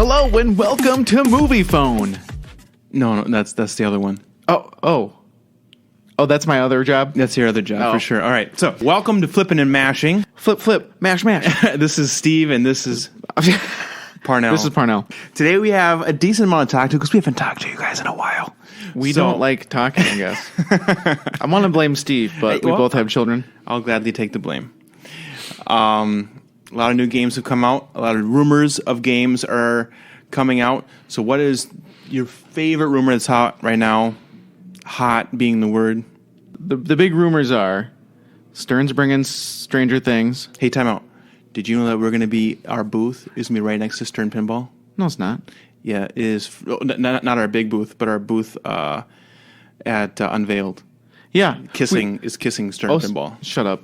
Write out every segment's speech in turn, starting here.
Hello and welcome to Movie Phone. No, that's the other one. Oh, that's my other job? That's your other job, for sure. All right, so welcome to Flippin' and Mashing. Flip, mash. This is Steve, and this is Parnell. This is Parnell. Today we have a decent amount to talk to, because we haven't talked to you guys in a while. We don't like talking, I guess. I want to blame Steve, but we both have children. I'll gladly take the blame. A lot of new games have come out. A lot of rumors of games are coming out. So what is your favorite rumor that's hot right now? Hot being the word. The big rumors are Stern's bringing Stranger Things. Hey, time out. Did you know that our booth is going to be right next to Stern Pinball? No, it's not. Yeah, it is. Not our big booth, but our booth at Unveiled. Yeah. Kissing Stern Pinball. Shut up.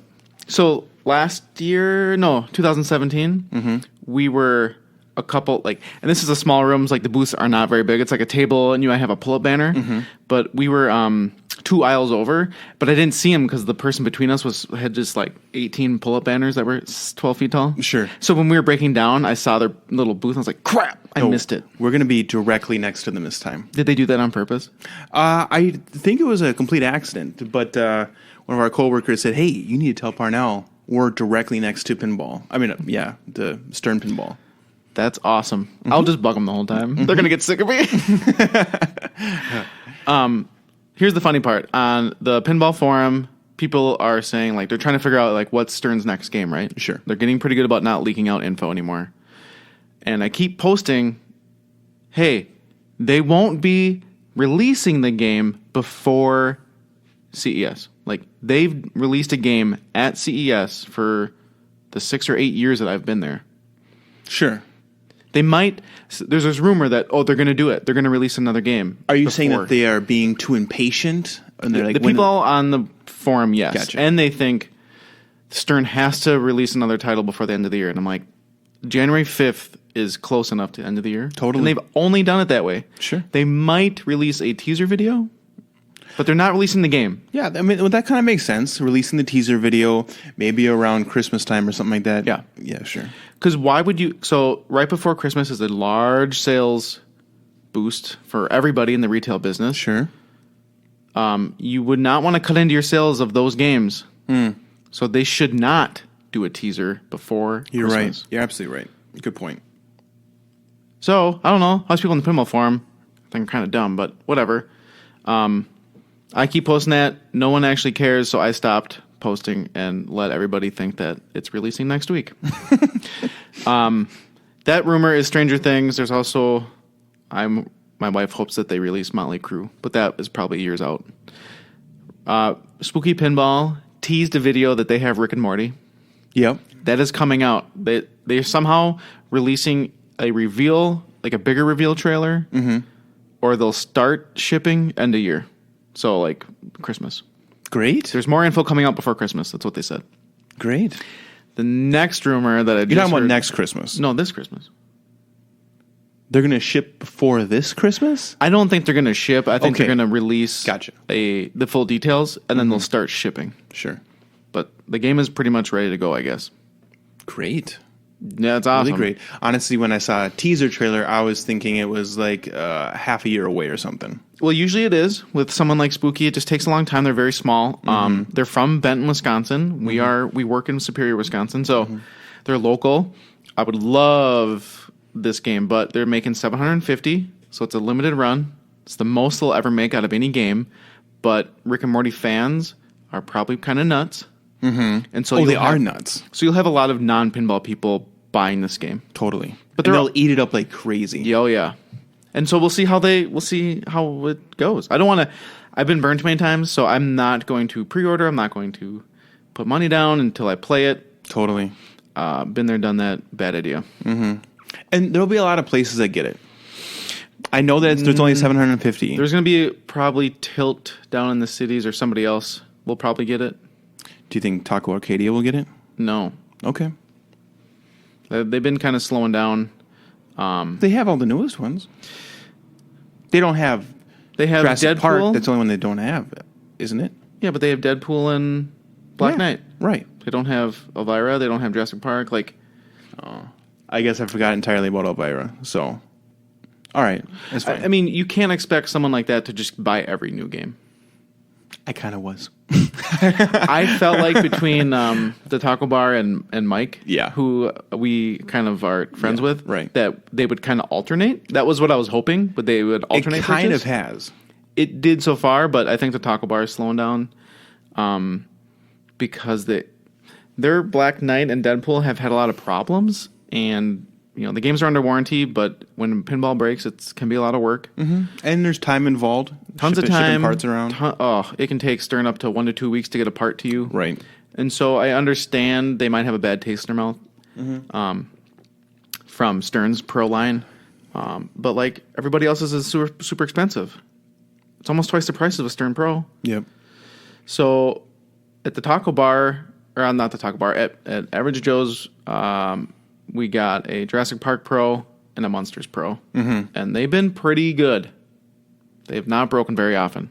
So last year, 2017, we were a couple, and this is a small room, the booths are not very big. It's like a table, and I have a pull-up banner. But we were 2 aisles over, but I didn't see him because the person between us had just 18 pull-up banners that were 12 feet tall. Sure. So when we were breaking down, I saw their little booth, and I was like, crap, I missed it. We're going to be directly next to them this time. Did they do that on purpose? I think it was a complete accident, but one of our coworkers said, hey, you need to tell Parnell we're directly next to Pinball. The Stern Pinball. That's awesome. I'll just bug them the whole time. They're going to get sick of me. Here's the funny part. On the Pinball Forum, people are saying, they're trying to figure out, what's Stern's next game, right? Sure. They're getting pretty good about not leaking out info anymore. And I keep posting, hey, they won't be releasing the game before CES. They've released a game at CES for the 6 or 8 years that I've been there. Sure. They might. There's this rumor that they're going to do it. They're going to release another game. Are you saying that they are being too impatient? And they're the people on the forum, yes, Gotcha. And they think Stern has to release another title before the end of the year. And I'm like, January 5th is close enough to the end of the year. Totally. And they've only done it that way. Sure. They might release a teaser video, but they're not releasing the game. Yeah, that kind of makes sense. Releasing the teaser video maybe around Christmas time or something like that. Yeah. Yeah, sure. Because why would you... So right before Christmas is a large sales boost for everybody in the retail business. Sure. You would not want to cut into your sales of those games. So they should not do a teaser before You're Christmas. right. You're absolutely right. Good point. So, I don't know. Most people in the Pinball Forum think I'm kind of dumb, but whatever. I keep posting that. No one actually cares, so I stopped posting and let everybody think that it's releasing next week. That rumor is Stranger Things. There's also... My wife hopes that they release Motley Crue, but that is probably years out. Spooky Pinball teased a video that they have Rick and Morty. Yep. That is coming out. They're somehow releasing a reveal, a bigger reveal trailer, or they'll start shipping end of year. So, Christmas. Great. There's more info coming out before Christmas. That's what they said. Great. The next rumor that You're talking about next Christmas? No, this Christmas. They're going to ship before this Christmas? I don't think they're going to ship. I think they're going to release the full details, and then they'll start shipping. Sure. But the game is pretty much ready to go, I guess. Great. Yeah, it's awesome. Really great. Honestly, when I saw a teaser trailer, I was thinking it was half a year away or something. Well, usually it is. With someone like Spooky, it just takes a long time. They're very small. They're from Benton, Wisconsin. We work in Superior, Wisconsin, so they're local. I would love this game, but they're making $750, so it's a limited run. It's the most they'll ever make out of any game, but Rick and Morty fans are probably kind of nuts. And so they are nuts. So you'll have a lot of non-pinball people buying this game. Totally. But they'll eat it up like crazy. Oh yeah. And so we'll see how it goes. I don't want to. I've been burned too many times, so I'm not going to pre-order. I'm not going to put money down until I play it. Totally. Been there, done that. Bad idea. And there'll be a lot of places that get it. I know that there's only 750. There's going to be probably Tilt down in the cities, or somebody else will probably get it. Do you think Taco Arcadia will get it? No. Okay. They've been kind of slowing down. They have all the newest ones. They don't have. They have Jurrasic Deadpool. Park. That's the only one they don't have, isn't it? Yeah, but they have Deadpool and Black Knight. Right. They don't have Elvira. They don't have Jurassic Park. I guess I forgot entirely about Elvira. So All right. That's fine. I mean, you can't expect someone like that to just buy every new game. I kind of was. I felt like between the Taco Bar and Mike, Yeah. who we kind of are friends with, right. that they would kind of alternate. That was what I was hoping, but they would alternate. It kind purchase. of has. It did so far, but I think the Taco Bar is slowing down because their Black Knight and Deadpool have had a lot of problems, and the games are under warranty, but when pinball breaks, it can be a lot of work. Mm-hmm. And there's time involved. Tons of time. Shipping parts around. It can take Stern up to 1 to 2 weeks to get a part to you. Right. And so I understand they might have a bad taste in their mouth from Stern's Pro line. But like everybody else's is super, super expensive. It's almost twice the price of a Stern Pro. Yep. So at the Taco Bar, or not the Taco Bar, at Average Joe's, we got a Jurrasic Park Pro and a Munsters Pro. Mm-hmm. And they've been pretty good. They have not broken very often.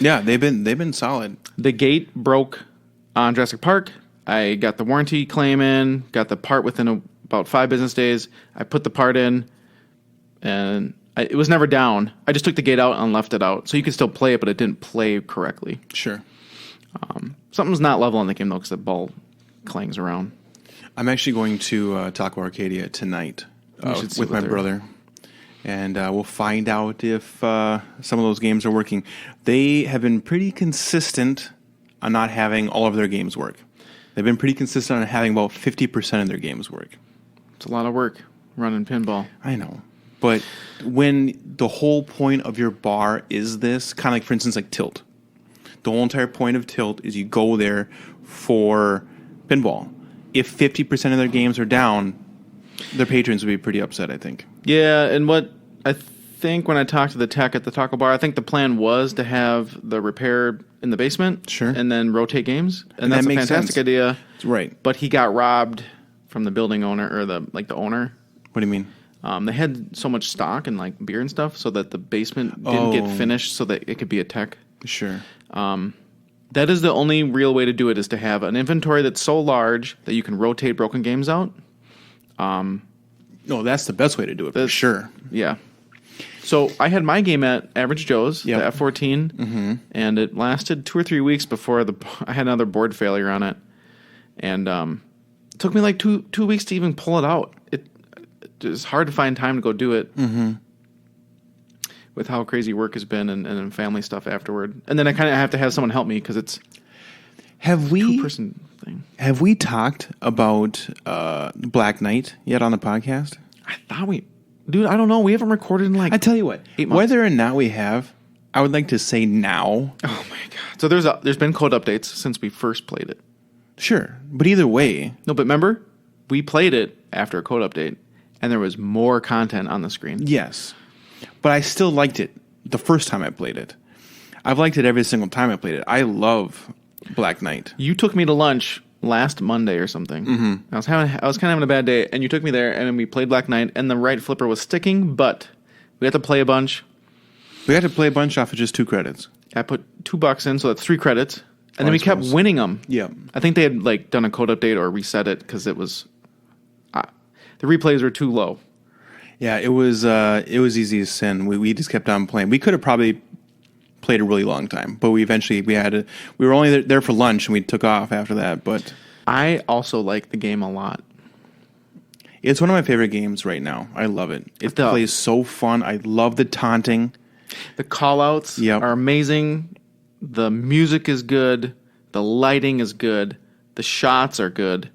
Yeah, they've been solid. The gate broke on Jurassic Park. I got the warranty claim in, got the part within about 5 business days. I put the part in, and it was never down. I just took the gate out and left it out. So you could still play it, but it didn't play correctly. Sure. Something's not level in the game, though, because the ball clangs around. I'm actually going to Taco Arcadia tonight with my brother. And we'll find out if some of those games are working. They have been pretty consistent on not having all of their games work. They've been pretty consistent on having about 50% of their games work. It's a lot of work running pinball. I know. But when the whole point of your bar is this, kind of like, for instance, like Tilt. The whole entire point of Tilt is you go there for pinball. If 50% of their games are down, their patrons would be pretty upset, I think. Yeah, and what I think when I talked to the tech at the Taco Bar, I think the plan was to have the repair in the basement. Sure. And then rotate games. And that's a fantastic idea. Right. But he got robbed from the building owner, or the owner. What do you mean? They had so much stock and like beer and stuff so that the basement didn't get finished so that it could be a tech. Sure. That is the only real way to do it, is to have an inventory that's so large that you can rotate broken games out. No, that's the best way to do it, for sure. Yeah. So I had my game at Average Joe's, Yep. the F14, and it lasted 2 or 3 weeks before I had another board failure on it. And it took me like two weeks to even pull it out. It's hard to find time to go do it with how crazy work has been and family stuff afterward. And then I kind of have to have someone help me because it's a two-person thing. Have we talked about Black Knight yet on the podcast? I thought dude, I don't know. We haven't recorded in like I tell you what, 8 months. whether or not we have, I would like to say now. Oh my god! So there's been code updates since we first played it. Sure, but either way, No, but remember, we played it after a code update, and there was more content on the screen. yes. But I still liked it the first time I played it. I've liked it every single time I played it. I love Black Knight. You took me to lunch last Monday or something. Mm-hmm. I was kind of having a bad day, and you took me there, and we played Black Knight, and the right flipper was sticking, but we had to play a bunch. We had to play a bunch off of just 2 credits. I put $2 in, so that's 3 credits, and then we kept winning them. Yeah. I think they had like done a code update or reset it because it was the replays were too low. Yeah, it was easy as sin. We just kept on playing. We could have probably played a really long time, but we were only there for lunch and we took off after that. But I also like the game a lot. It's one of my favorite games right now. I love it. It plays so fun. I love the taunting. The call-outs are amazing. The music is good. The lighting is good. The shots are good.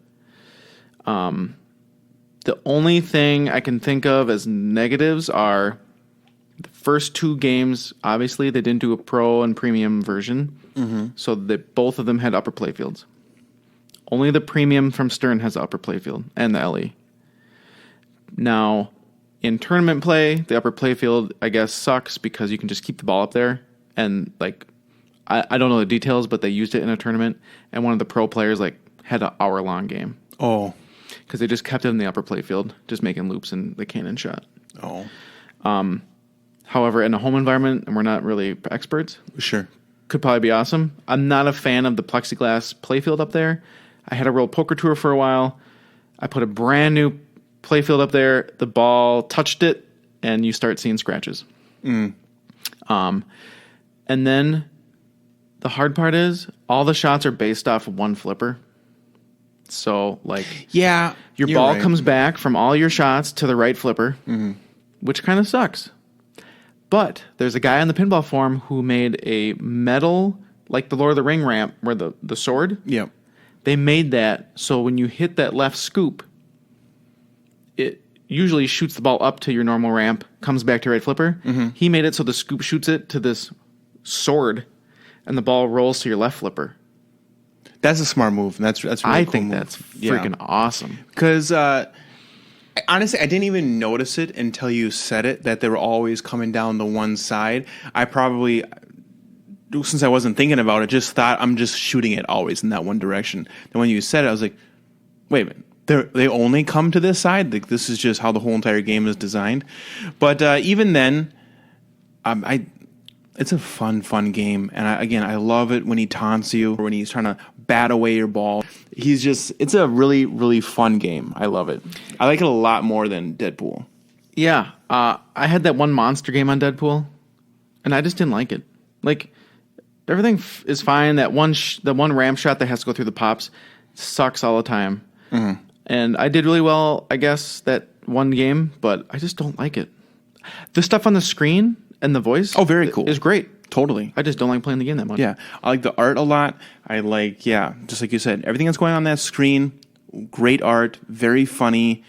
The only thing I can think of as negatives are the first 2 games. Obviously, they didn't do a pro and premium version, so that both of them had upper playfields. Only the premium from Stern has the upper playfield and the LE. Now, in tournament play, the upper playfield, I guess, sucks because you can just keep the ball up there. And, like, I don't know the details, but they used it in a tournament. And one of the pro players, like, had an hour-long game. Oh. Because they just kept it in the upper playfield, just making loops in the cannon shot. Oh. However, in a home environment, and we're not really experts, Sure. could probably be awesome. I'm not a fan of the plexiglass playfield up there. I had a World Poker Tour for a while. I put a brand new playfield up there. The ball touched it and you start seeing scratches. And then the hard part is all the shots are based off of one flipper. So, like, Yeah, your you're ball right. comes back from all your shots to the right flipper, which kind of sucks. But there's a guy on the pinball forum who made a metal, like the Lord of the Ring ramp, where the sword. Yep. They made that so when you hit that left scoop, it usually shoots the ball up to your normal ramp, comes back to your right flipper. He made it so the scoop shoots it to this sword, and the ball rolls to your left flipper. That's a smart move. That's really I cool think move. that's freaking awesome. Because honestly, I didn't even notice it until you said it, that they were always coming down the one side. I probably, since I wasn't thinking about it, just thought I'm just shooting it always in that one direction. Then when you said it, I was like, wait a minute. They only come to this side? Like, this is just how the whole entire game is designed. But even then, it's a fun game. And I love it when he taunts you or when he's trying to bat away your ball. It's a really, really fun game. I love it. I like it a lot more than Deadpool. Yeah. I had that one monster game on Deadpool, and I just didn't like it. Like, everything is fine. That one ramp shot that has to go through the pops sucks all the time. And I did really well, I guess, that one game, but I just don't like it. The stuff on the screen and the voice very cool. is great. Totally. I just don't like playing the game that much. Yeah. I like the art a lot. I like, just like you said, everything that's going on that screen, great art, very funny,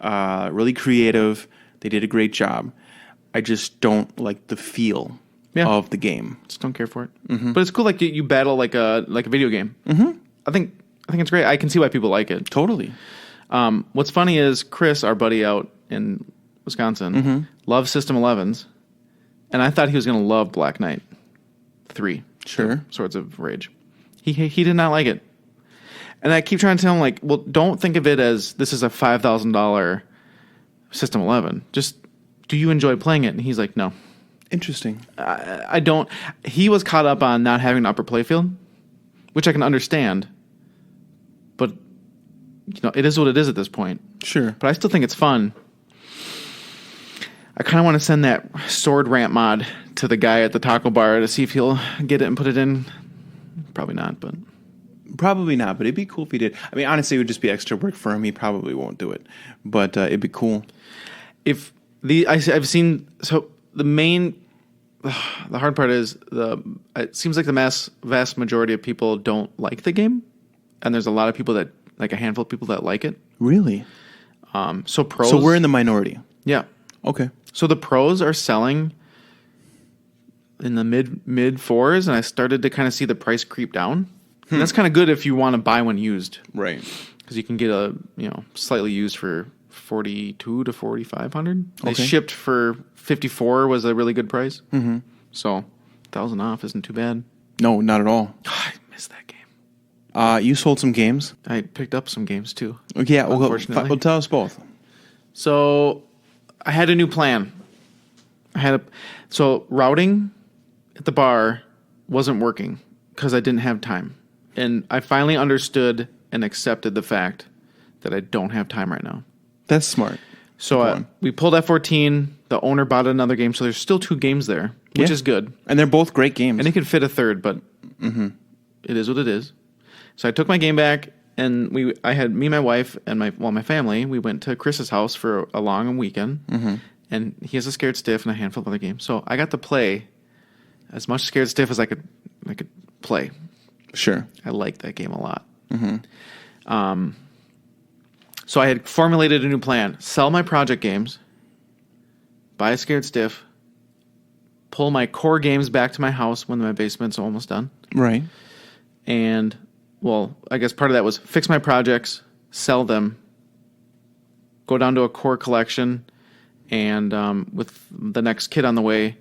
really creative. They did a great job. I just don't like the feel of the game. Just don't care for it. But it's cool, like you battle like a video game. I think it's great. I can see why people like it. Totally. What's funny is Chris, our buddy out in Wisconsin, loves System 11s, and I thought he was going to love Black Knight 3. Sure. Swords of Rage. He did not like it. And I keep trying to tell him, like, well, don't think of it as this is a $5,000 System 11. Just, do you enjoy playing it? And he's like, no. Interesting. I don't. He was caught up on not having an upper playfield, which I can understand. But, it is what it is at this point. Sure. But I still think it's fun. I kind of want to send that sword ramp mod to the guy at the taco bar to see if he'll get it and put it in. Probably not, but... Probably not, but it'd be cool if he did. I mean, honestly, it would just be extra work for him. He probably won't do it. But it'd be cool. I've seen... So, the hard part is, it seems like the vast majority of people don't like the game. And there's a lot of people like a handful of people that like it. Really? So pros... So we're in the minority. Yeah. Okay. So the pros are selling in the mid fours, and I started to kind of see the price creep down. And that's kind of good if you want to buy one used, Right. because you can get a slightly used for $4,200 to $4,500. They Okay. shipped for $54 was a really good price. So $1,000 off isn't too bad. No, not at all. I missed that game. You sold some games. I picked up some games too. Yeah, well, Unfortunately. tell us both. So I had a new plan. So routing at the bar wasn't working because I didn't have time. And I finally understood and accepted the fact that I don't have time right now. That's smart. So we pulled F14. The owner bought another game, so there's still 2 games there, which is good. And they're both great games. And it could fit a third, but it is what it is. So I took my game back, and I had me, my wife, and my family. We went to Chris's house for a long weekend, and he has a Scared Stiff and a handful of other games. So I got to play as much Scared Stiff as I could play. Sure. I liked that game a lot. So I had formulated a new plan: sell my project games, buy a Scared Stiff, pull my core games back to my house when my basement's almost done, Right. and I guess part of that was fix my projects, sell them, go down to a core collection, and with the next kid on the way,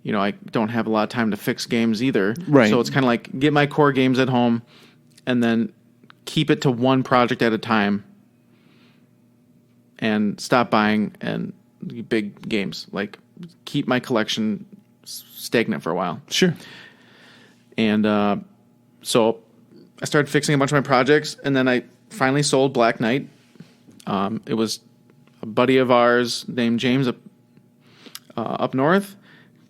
I don't have a lot of time to fix games either. Right. So it's kind of like get my core games at home, and then keep it to one project at a time, and stop buying and big games. Like keep my collection stagnant for a while. Sure. And so I started fixing a bunch of my projects, and then I finally sold Black Knight. It was a buddy of ours named James up north.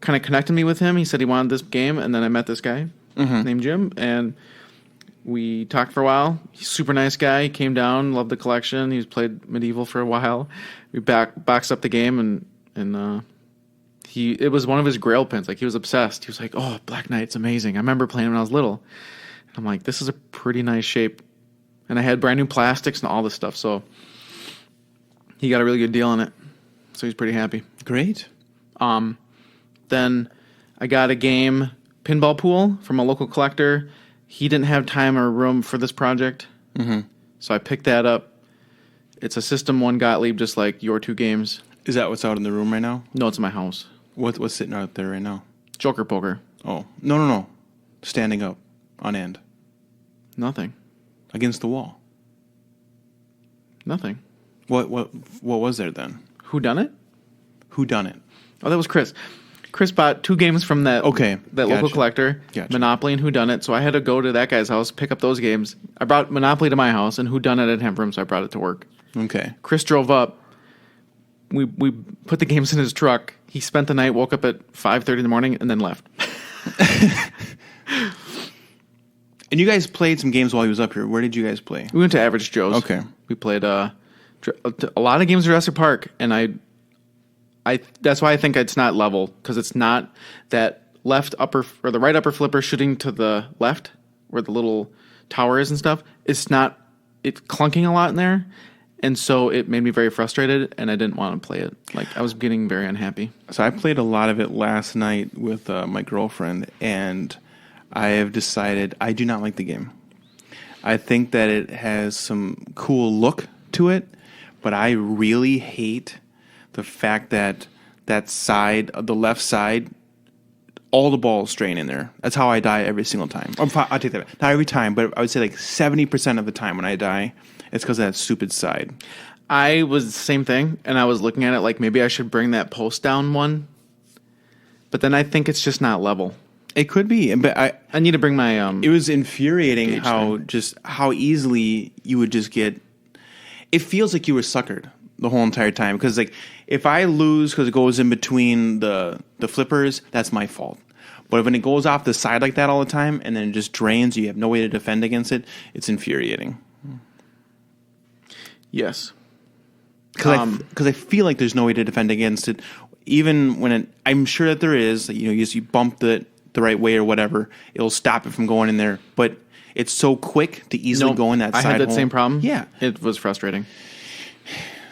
Kind of connected me with him. He said he wanted this game, and then I met this guy named Jim, and we talked for a while. He's a super nice guy. He came down, loved the collection. He's played Medieval for a while. We boxed up the game, and it was one of his Grail pins. Like, he was obsessed. He was like, "Oh, Black Knight's amazing. I remember playing when I was little." And I'm like, "This is a pretty nice shape." And I had brand new plastics and all this stuff, so he got a really good deal on it. So he's pretty happy. Great. Then I got a game pinball pool from a local collector. He didn't have time or room for this project, so I picked that up. It's a System 1 Gottlieb, just like your two games. Is that what's out in the room right now? No, it's in my house. What's sitting out there right now? Joker Poker. Oh, no. Standing up on end. Nothing. Against the wall. Nothing. What was there then? Who done it? Who done it? Oh, that was Chris. Chris bought two games from that local collector, Monopoly and Whodunit. So I had to go to that guy's house, pick up those games. I brought Monopoly to my house, and Whodunit at him room, so I brought it to work. Okay. Chris drove up. We put the games in his truck. He spent the night, woke up at 5:30 in the morning, and then left. And you guys played some games while he was up here. Where did you guys play? We went to Average Joe's. Okay. We played a lot of games at Jurrasic Park, and I that's why I think it's not level, because it's not that left upper or the right upper flipper shooting to the left where the little tower is and stuff. It's clunking a lot in there, and so it made me very frustrated, and I didn't want to play it. Like, I was getting very unhappy. So I played a lot of it last night with my girlfriend, and I have decided I do not like the game. I think that it has some cool look to it, but I really hate the fact that side, the left side, all the balls strain in there. That's how I die every single time. I'll take that back. Not every time, but I would say like 70% of the time when I die, it's because of that stupid side. I was the same thing, and I was looking at it like maybe I should bring that post down one, but then I think it's just not level. It could be, but I need to bring my It was infuriating how easily you would just get. It feels like you were suckered the whole entire time, because like if I lose because it goes in between the flippers, that's my fault. But when it goes off the side like that all the time and then it just drains, you have no way to defend against it. It's infuriating. Yes, because I feel like there's no way to defend against it, even when I'm sure that there is. You bump the right way or whatever, it'll stop it from going in there. But it's so quick to easily go in that side hole. I had that same problem. Yeah. It was frustrating.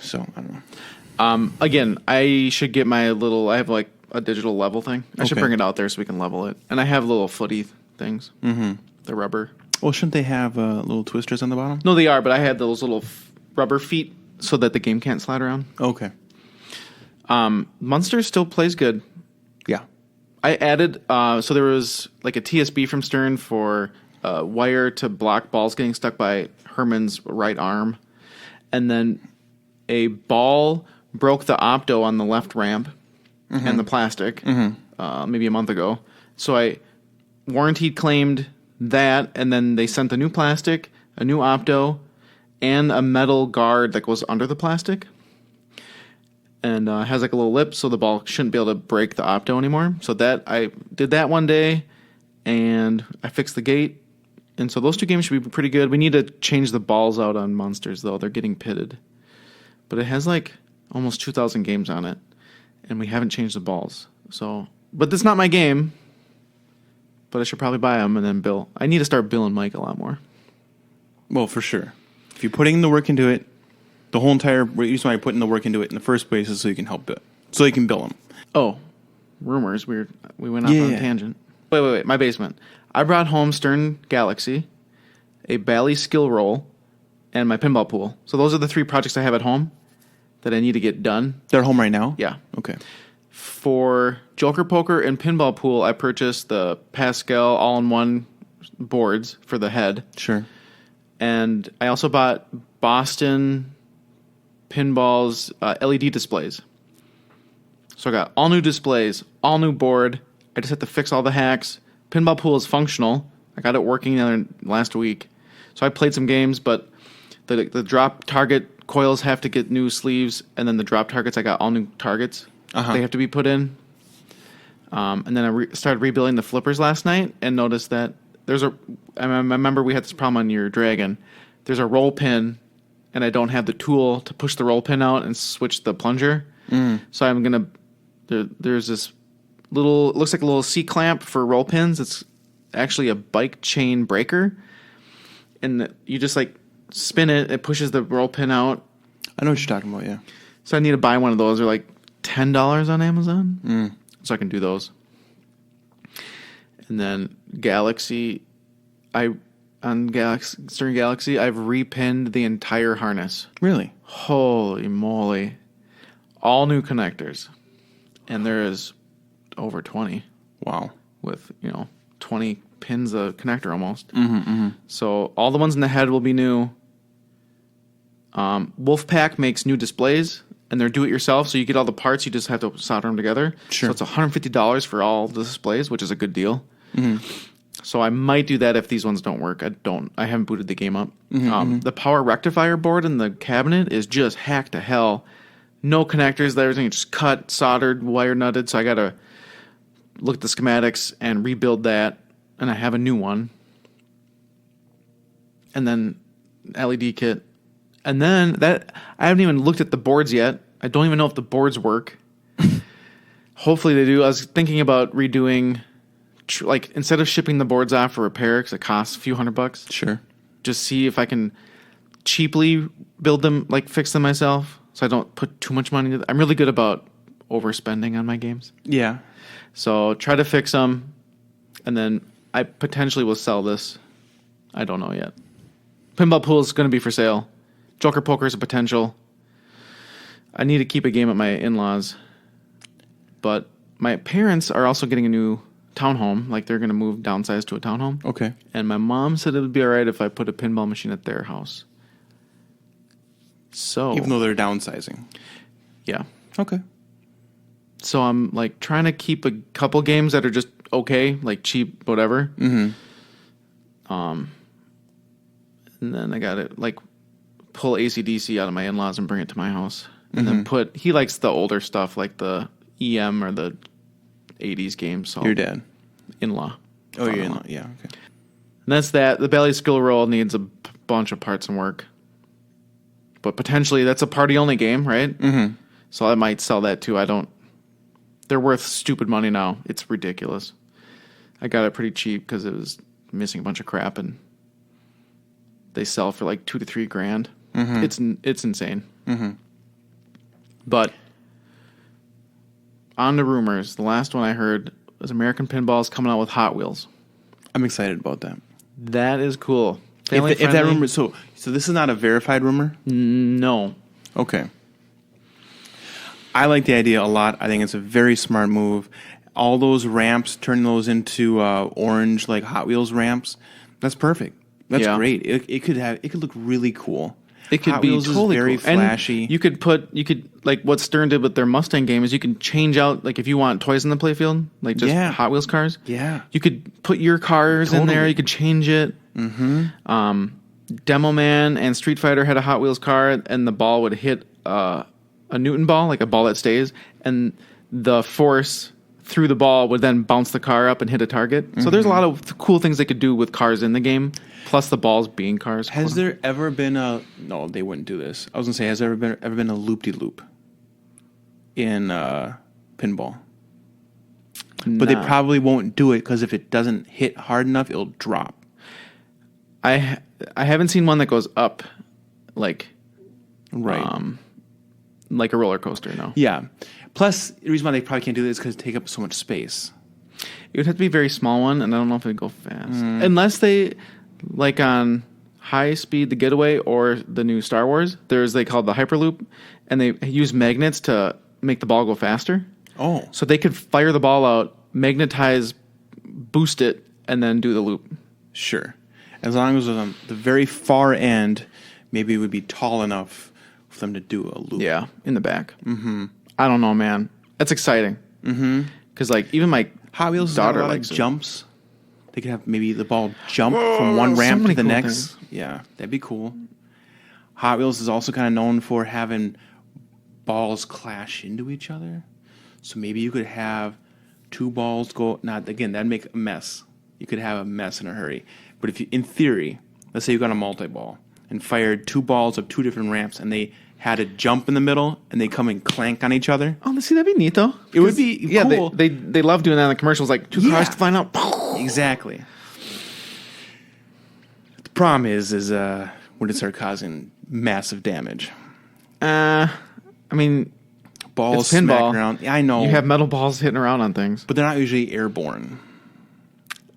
So, I don't know. Again, I should get I have like a digital level thing. I should bring it out there so we can level it. And I have little footy things. Mm-hmm. The rubber. Well, shouldn't they have little twisters on the bottom? No, they are, but I had those little rubber feet so that the game can't slide around. Okay. Munster still plays good. Yeah. I added, so there was like a TSB from Stern for wire to block balls getting stuck by Herman's right arm. And then a ball broke the opto on the left ramp and the plastic maybe a month ago. So I warranty claimed that, and then they sent the new plastic, a new opto, and a metal guard that goes under the plastic. And has like a little lip, so the ball shouldn't be able to break the opto anymore. So that I did that one day, and I fixed the gate. And so those two games should be pretty good. We need to change the balls out on Monsters, though. They're getting pitted. But it has like almost 2,000 games on it, and we haven't changed the balls. So, but that's not my game. But I should probably buy them and then bill. I need to start billing Mike a lot more. Well, for sure. If you're putting the work into it, the whole entire reason why you're putting the work into it in the first place is so you can help it, so you can bill them. Oh, rumors. We went off on a tangent. Wait. My basement. I brought home Stern Galaxy, a Bally skill roll, and my pinball pool. So those are the three projects I have at home that I need to get done. They're home right now? Yeah. Okay. For Joker Poker and pinball pool, I purchased the Pascal all-in-one boards for the head. Sure. And I also bought Boston Pinball's LED displays. So I got all new displays, all new board. I just have to fix all the hacks. Pinball pool is functional. I got it working last week. So I played some games, but the drop target coils have to get new sleeves, and then the drop targets, I got all new targets. They have to be put in. And then I started rebuilding the flippers last night and noticed that I remember we had this problem on your Dragon. There's a roll pin, and I don't have the tool to push the roll pin out and switch the plunger. So I'm going to, there's this little, it looks like a little C-clamp for roll pins. It's actually a bike chain breaker. And you just like spin it, it pushes the roll pin out. I know what you're talking about, yeah. So I need to buy one of those. They're like $10 on Amazon. So I can do those. And then Galaxy, Stern Galaxy, I've repinned the entire harness. Really? Holy moly. All new connectors. And there is over 20. Wow. With, 20 pins a connector almost. So all the ones in the head will be new. Wolfpack makes new displays, and they're do-it-yourself, so you get all the parts, you just have to solder them together. Sure. So it's $150 for all the displays, which is a good deal. So I might do that if these ones don't work. I haven't booted the game up. The power rectifier board in the cabinet is just hacked to hell. No connectors, everything is just cut, soldered, wire nutted, so I gotta look at the schematics and rebuild that, and I have a new one. And then LED kit. And then I haven't even looked at the boards yet. I don't even know if the boards work. Hopefully they do. I was thinking about redoing, instead of shipping the boards off for repair, because it costs a few $100. Sure. Just see if I can cheaply build them, fix them myself, so I don't put too much money into them. I'm really good about overspending on my games. Yeah. So try to fix them, and then I potentially will sell this. I don't know yet. Pinball Pool is going to be for sale. Joker Poker is a potential. I need to keep a game at my in-laws. But my parents are also getting a new townhome. They're going to move downsize to a townhome. Okay. And my mom said it would be all right if I put a pinball machine at their house. So even though they're downsizing. Yeah. Okay. So I'm trying to keep a couple games that are just okay, cheap, whatever. And then I got to pull AC/DC out of my in-laws and bring it to my house. And then he likes the older stuff, like the EM or the 80s games. So your dad? In-law. Oh, your in-law. Yeah, okay. And that's that. The belly skill roll needs a bunch of parts and work. But potentially that's a party-only game, right? So I might sell that too. They're worth stupid money now. It's ridiculous. I got it pretty cheap because it was missing a bunch of crap, and they sell for $2,000 to $3,000. It's insane. But on to rumors. The last one I heard was American Pinball's coming out with Hot Wheels. I'm excited about that. That is cool. If that rumor, so this is not a verified rumor? No. Okay. I like the idea a lot. I think it's a very smart move. All those ramps, turn those into orange Hot Wheels ramps. That's perfect. That's great. It could look really cool. It could Hot be Wheels totally is very cool. flashy. And you could what Stern did with their Mustang game is you can change out if you want toys in the playfield, Hot Wheels cars. Yeah. You could put your cars in there. You could change it. Demo Man and Street Fighter had a Hot Wheels car, and the ball would hit a Newton ball, a ball that stays, and the force through the ball would then bounce the car up and hit a target. So there's a lot of cool things they could do with cars in the game, plus the balls being cars. Has there ever been a... No, they wouldn't do this. I was going to say, has there ever been a loop-de-loop in pinball? But they probably won't do it because if it doesn't hit hard enough, it'll drop. I haven't seen one that goes up Right. like a roller coaster, no. Yeah. Plus, the reason why they probably can't do this is because it take up so much space. It would have to be a very small one, and I don't know if it'd go fast. Unless they, on High Speed, The Getaway, or the new Star Wars, they call it the Hyperloop, and they use magnets to make the ball go faster. Oh. So they could fire the ball out, magnetize, boost it, and then do the loop. Sure. As long as on the very far end, maybe it would be tall enough for them to do a loop. Yeah, in the back. I don't know, man. That's exciting. Because even my Hot Wheels daughter likes jumps. They could have maybe the ball jump from one ramp to the next. Yeah, that'd be cool. Hot Wheels is also kind of known for having balls clash into each other. So maybe you could have two balls go. Not again, that'd make a mess. You could have a mess in a hurry. But if you, in theory, let's say you got a multi-ball and fired two balls of two different ramps, and they had a jump in the middle, and they come and clank on each other. Oh, see, that'd be neat though. It would be cool. They love doing that in the commercials, like two cars to find out. Exactly. The problem is when it starts causing massive damage. I mean, Balls it's pinball. smacking around. I know. You have metal balls hitting around on things. But they're not usually airborne.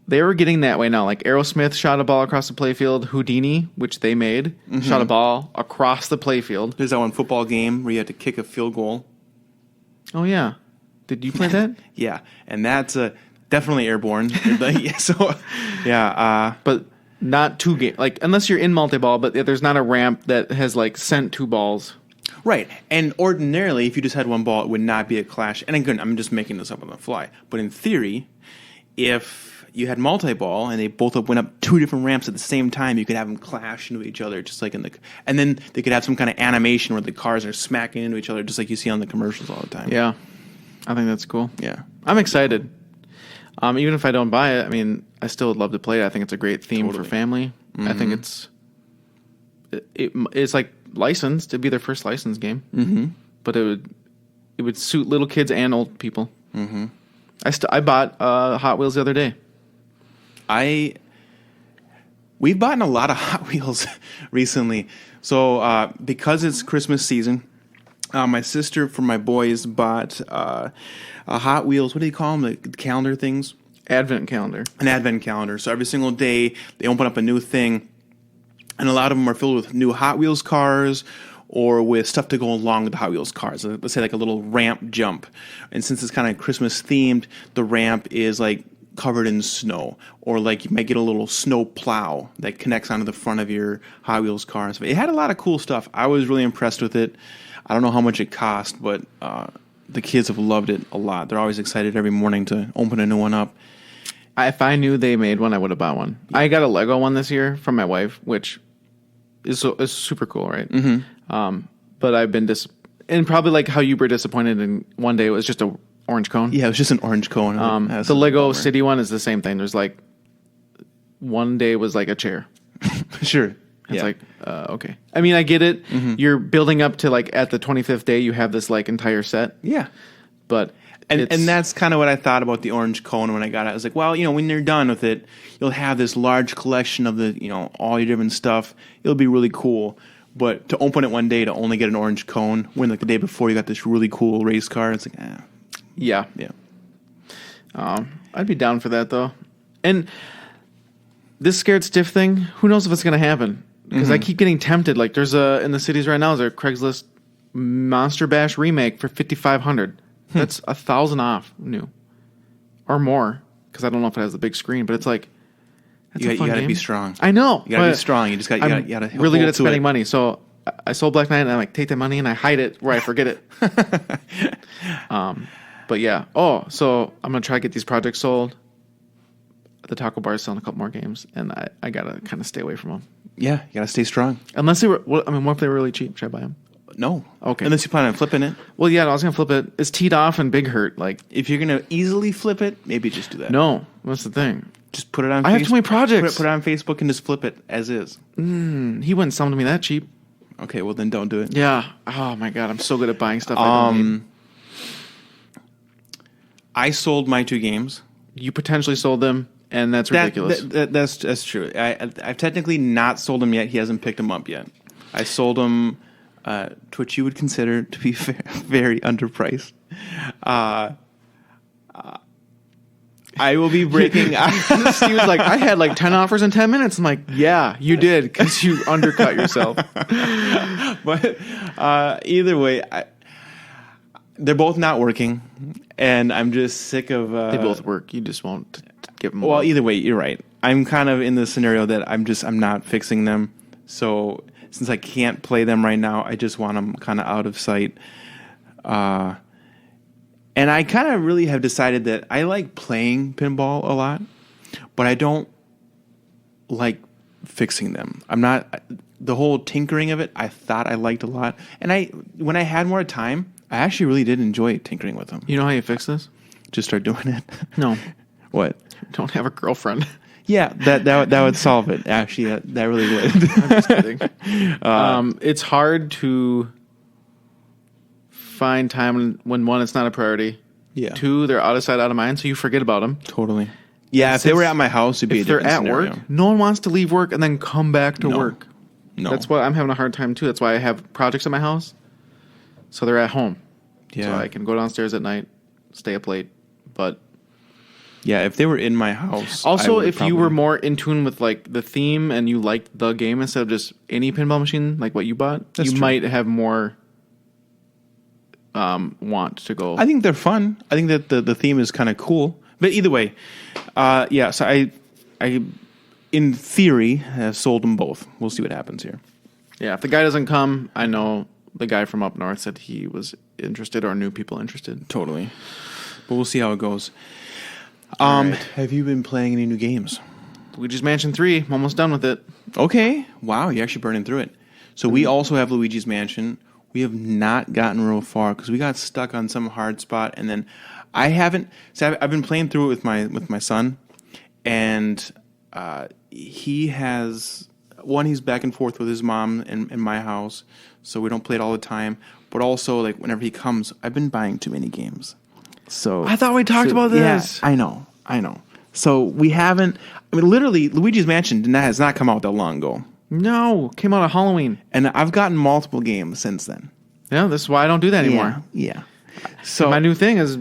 They were getting that way now. Like Aerosmith shot a ball across the playfield. Houdini, which they made, shot a ball across the playfield. There's that one football game where you had to kick a field goal. Oh, yeah. Did you play that? Yeah. And that's definitely airborne. But not two game. Like, unless you're in multi-ball, but there's not a ramp that has, like, sent two balls. Right. And ordinarily, if you just had one ball, it would not be a clash. And again, I'm just making this up on the fly. But in theory, if you had multi-ball and they both went up two different ramps at the same time, you could have them clash into each other, just like in the... And then they could have some kind of animation where the cars are smacking into each other, just like you see on the commercials all the time. Yeah. I think that's cool. Yeah. I'm excited. Even if I don't buy it, I mean, I still would love to play it. I think it's a great theme for family. Mm-hmm. I think it's like licensed. It'd be their first licensed game. Mm-hmm. But it would suit little kids and old people. Mm-hmm. I bought Hot Wheels the other day. We've bought a lot of Hot Wheels recently. So because it's Christmas season, my sister for my boys bought a Hot Wheels. What do you call them? The calendar things? Advent calendar. An advent calendar. So every single day they open up a new thing, and a lot of them are filled with new Hot Wheels cars or with stuff to go along with the Hot Wheels cars. Let's say like a little ramp jump. And since it's kind of Christmas themed, the ramp is like covered in snow, or like you might get a little snow plow that connects onto the front of your Hot Wheels car. So it had a lot of cool stuff. I was really impressed with it. I don't know how much it cost, but the kids have loved it a lot. They're always excited every morning to open a new one up. If I knew they made one, I would have bought one. Yeah. I got a Lego one this year from my wife, which is super cool, right? Mm-hmm. But I've been and probably like how you were disappointed in one day, it was just a orange cone. Yeah, it was just an orange cone. The Lego City one is the same thing. There's like one day was like a chair. Sure. It's like, okay. I mean, I get it. Mm-hmm. You're building up to like at the 25th day, you have this like entire set. Yeah. But and that's kind of what I thought about the orange cone when I got it. I was like, well, when you're done with it, you'll have this large collection of the, all your different stuff. It'll be really cool. But to open it one day to only get an orange cone when like the day before you got this really cool race car, it's like, Yeah. I'd be down for that though. And this scared stiff thing, who knows if it's going to happen? Because I keep getting tempted. Like there's in the cities right now, there's a Craigslist Monster Bash remake for $5,500. That's $1,000 off new or more. Because I don't know if it has the big screen, but it's like you got to be strong. I know. You got to be strong. You just got to really good at spending money. So I sold Black Knight and I like take that money and I hide it where I forget it. But yeah. Oh, so I'm gonna try to get these projects sold. The Taco Bar is selling a couple more games, and I gotta kind of stay away from them. Yeah, you gotta stay strong. Unless they were, what if they were really cheap? Should I buy them? No. Okay. Unless you plan on flipping it. Well, yeah, I was gonna flip it. It's teed off and Big Hurt. Like, if you're gonna easily flip it, maybe just do that. No, that's the thing. Just put it on. I have too many projects. Put it on Facebook and just flip it as is. He wouldn't sell them to me that cheap. Okay, well then don't do it. Yeah. Oh my god, I'm so good at buying stuff I don't need. I sold my 2 games. You potentially sold them, and that's ridiculous. That's true. I've technically not sold them yet. He hasn't picked them up yet. I sold them to what you would consider to be very underpriced. I will be breaking. Steve was like, I had like 10 offers in 10 minutes. I'm like, yeah, you did, because you undercut yourself. But either way, they're both not working, and I'm just sick of... they both work. You just won't give them... Well, either way, you're right. I'm kind of in the scenario that I'm not fixing them. So since I can't play them right now, I just want them kind of out of sight. And I kind of really have decided that I like playing pinball a lot, but I don't like fixing them. I'm not the whole tinkering of it. I thought I liked a lot, and when I had more time, I actually really did enjoy tinkering with them. You know how you fix this? Just start doing it. No. What? Don't have a girlfriend. Yeah, that would solve it. Actually, that really would. I'm just kidding. It's hard to find time when one, it's not a priority. Yeah. Two, they're out of sight, out of mind, so you forget about them. Totally. Yeah, if they were at my house, it'd be a If they're different at scenario. work, no one wants to leave work and then come back to work. No. That's why I'm having a hard time too. That's why I have projects at my house, so they're at home. Yeah. So I can go downstairs at night, stay up late, but. Yeah, if they were in my house. Also, if you were more in tune with like the theme and you liked the game instead of just any pinball machine, like what you bought, That's you true. might have more want to go. I think they're fun. I think that the theme is kind of cool. But either way, yeah. So I, in theory, have sold them both. We'll see what happens here. Yeah, if the guy doesn't come, I know the guy from up north said he was interested or knew people interested. Totally. But we'll see how it goes. Right. Have you been playing any new games? Luigi's Mansion 3, I'm almost done with it. Okay. Wow, you're actually burning through it. So we also have Luigi's Mansion. We have not gotten real far because we got stuck on some hard spot, and then I haven't. So I've been playing through it with my son, and he has he's back and forth with his mom in my house, so we don't play it all the time. But also, like whenever he comes, I've been buying too many games. So I thought we talked about this. Yeah, I know. So we haven't. I mean, literally, Luigi's Mansion has not come out that long ago. No, came out on Halloween. And I've gotten multiple games since then. Yeah, this is why I don't do that anymore. Yeah. So my new thing is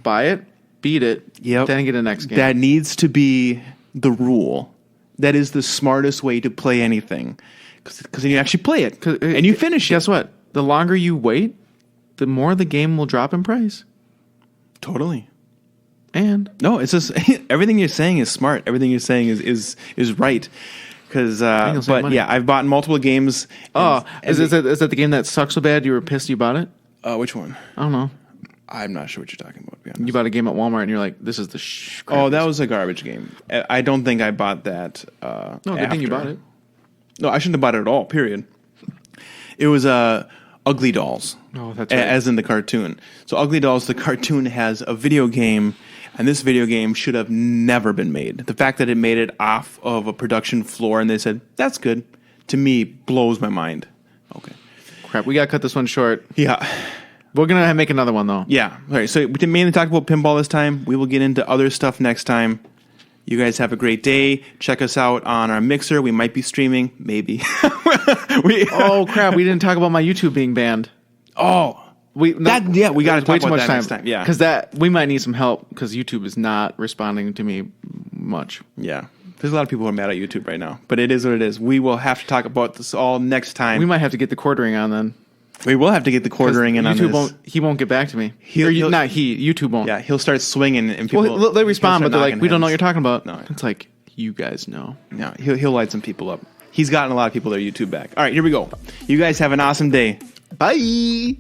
buy it, beat it, Yep. then get a next game. that needs to be the rule. That is the smartest way to play anything. Because then you actually play it. And you finish it. Guess what? The longer you wait, the more the game will drop in price. Totally. And No, it's just everything you're saying is smart. Everything you're saying is right. Because, you'll save money. yeah, I've bought multiple games. is that the game that sucks so bad you were pissed you bought it? Which one? I don't know. I'm not sure what you're talking about, to be honest. You bought a game at Walmart and you're like, this is the Oh, that was a garbage game. I don't think I bought that. No, good thing you bought it. No, I shouldn't have bought it at all, period. It was Ugly Dolls. Oh, that's right. As in the cartoon. So Ugly Dolls, the cartoon, has a video game, and this video game should have never been made. The fact that it made it off of a production floor and they said, that's good, to me, blows my mind. Okay. Crap, we got to cut this one short. Yeah. We're going to make another one, though. Yeah. All right. So we mainly talked about pinball this time. We will get into other stuff next time. You guys have a great day. Check us out on our Mixer. We might be streaming. Maybe. Oh, crap. We didn't talk about my YouTube being banned. Oh. We got to talk about that next time. Yeah. Because we might need some help because YouTube is not responding to me much. Yeah. There's a lot of people who are mad at YouTube right now. But it is what it is. We will have to talk about this all next time. We might have to get the quartering on then. We will have to get the quartering in on this. He won't get back to me. YouTube won't. Yeah, he'll start swinging and people. Well, they respond, but they're like, we don't know what you're talking about. No. It's like, you guys know. No, he'll light some people up. He's gotten a lot of people their YouTube back. All right, here we go. You guys have an awesome day. Bye.